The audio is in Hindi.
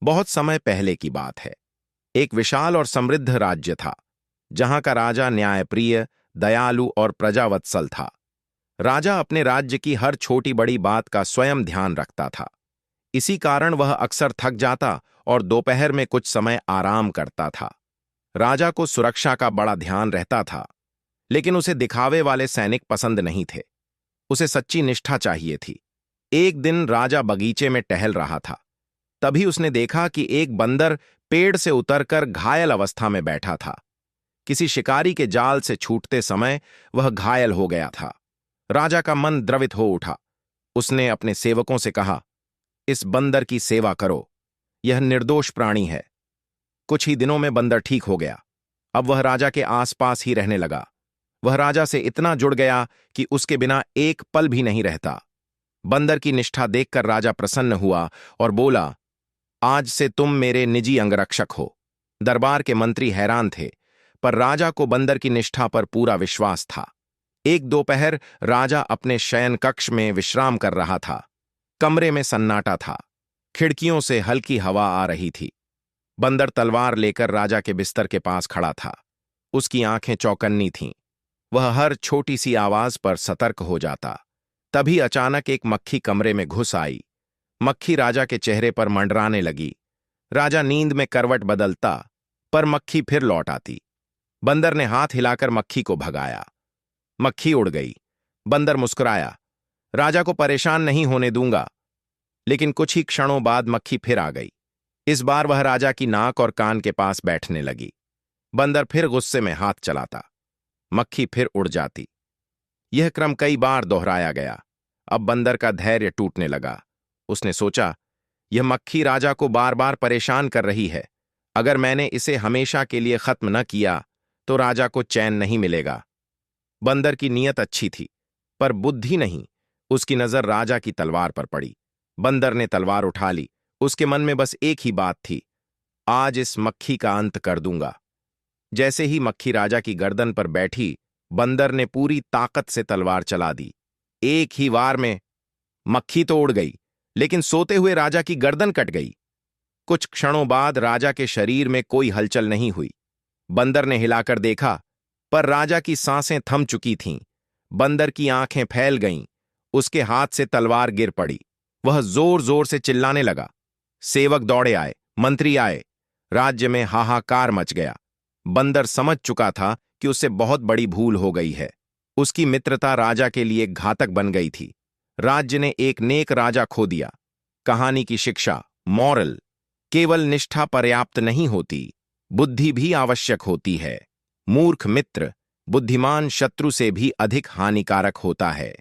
बहुत समय पहले की बात है। एक विशाल और समृद्ध राज्य था, जहां का राजा न्यायप्रिय, दयालु और प्रजावत्सल था। राजा अपने राज्य की हर छोटी बड़ी बात का स्वयं ध्यान रखता था। इसी कारण वह अक्सर थक जाता और दोपहर में कुछ समय आराम करता था। राजा को सुरक्षा का बड़ा ध्यान रहता था, लेकिन उसे दिखावे वाले सैनिक पसंद नहीं थे। उसे सच्ची निष्ठा चाहिए थी। एक दिन राजा बगीचे में टहल रहा था। तभी उसने देखा कि एक बंदर पेड़ से उतरकर घायल अवस्था में बैठा था। किसी शिकारी के जाल से छूटते समय वह घायल हो गया था। राजा का मन द्रवित हो उठा। उसने अपने सेवकों से कहा, इस बंदर की सेवा करो, यह निर्दोष प्राणी है। कुछ ही दिनों में बंदर ठीक हो गया। अब वह राजा के आसपास ही रहने लगा। वह राजा से इतना जुड़ गया कि उसके बिना एक पल भी नहीं रहता। बंदर की निष्ठा देखकर राजा प्रसन्न हुआ और बोला, आज से तुम मेरे निजी अंगरक्षक हो। दरबार के मंत्री हैरान थे, पर राजा को बंदर की निष्ठा पर पूरा विश्वास था। एक दोपहर राजा अपने शयन कक्ष में विश्राम कर रहा था। कमरे में सन्नाटा था। खिड़कियों से हल्की हवा आ रही थी। बंदर तलवार लेकर राजा के बिस्तर के पास खड़ा था। उसकी आंखें चौकन्नी थीं। वह हर छोटी सी आवाज पर सतर्क हो जाता। तभी अचानक एक मक्खी कमरे में घुस आई। मक्खी राजा के चेहरे पर मंडराने लगी। राजा नींद में करवट बदलता, पर मक्खी फिर लौट आती। बंदर ने हाथ हिलाकर मक्खी को भगाया। मक्खी उड़ गई। बंदर मुस्कुराया, राजा को परेशान नहीं होने दूंगा। लेकिन कुछ ही क्षणों बाद मक्खी फिर आ गई। इस बार वह राजा की नाक और कान के पास बैठने लगी। बंदर फिर गुस्से में हाथ चलाता। मक्खी फिर उड़ जाती। यह क्रम कई बार दोहराया गया। अब बंदर का धैर्य टूटने लगा। उसने सोचा, यह मक्खी राजा को बार बार परेशान कर रही है। अगर मैंने इसे हमेशा के लिए खत्म न किया तो राजा को चैन नहीं मिलेगा। बंदर की नीयत अच्छी थी, पर बुद्धि नहीं। उसकी नजर राजा की तलवार पर पड़ी। बंदर ने तलवार उठा ली। उसके मन में बस एक ही बात थी, आज इस मक्खी का अंत कर दूंगा। जैसे ही मक्खी राजा की गर्दन पर बैठी, बंदर ने पूरी ताकत से तलवार चला दी। एक ही वार में मक्खी तो उड़ गई, लेकिन सोते हुए राजा की गर्दन कट गई। कुछ क्षणों बाद राजा के शरीर में कोई हलचल नहीं हुई। बंदर ने हिलाकर देखा, पर राजा की सांसें थम चुकी थीं। बंदर की आंखें फैल गईं। उसके हाथ से तलवार गिर पड़ी। वह जोर जोर से चिल्लाने लगा। सेवक दौड़े आए, मंत्री आए। राज्य में हाहाकार मच गया। बंदर समझ चुका था कि उससे बहुत बड़ी भूल हो गई है। उसकी मित्रता राजा के लिए घातक बन गई थी। राज्य ने एक नेक राजा खो दिया। कहानी की शिक्षा, मॉरल, केवल निष्ठा पर्याप्त नहीं होती, बुद्धि भी आवश्यक होती है। मूर्ख मित्र बुद्धिमान शत्रु से भी अधिक हानिकारक होता है।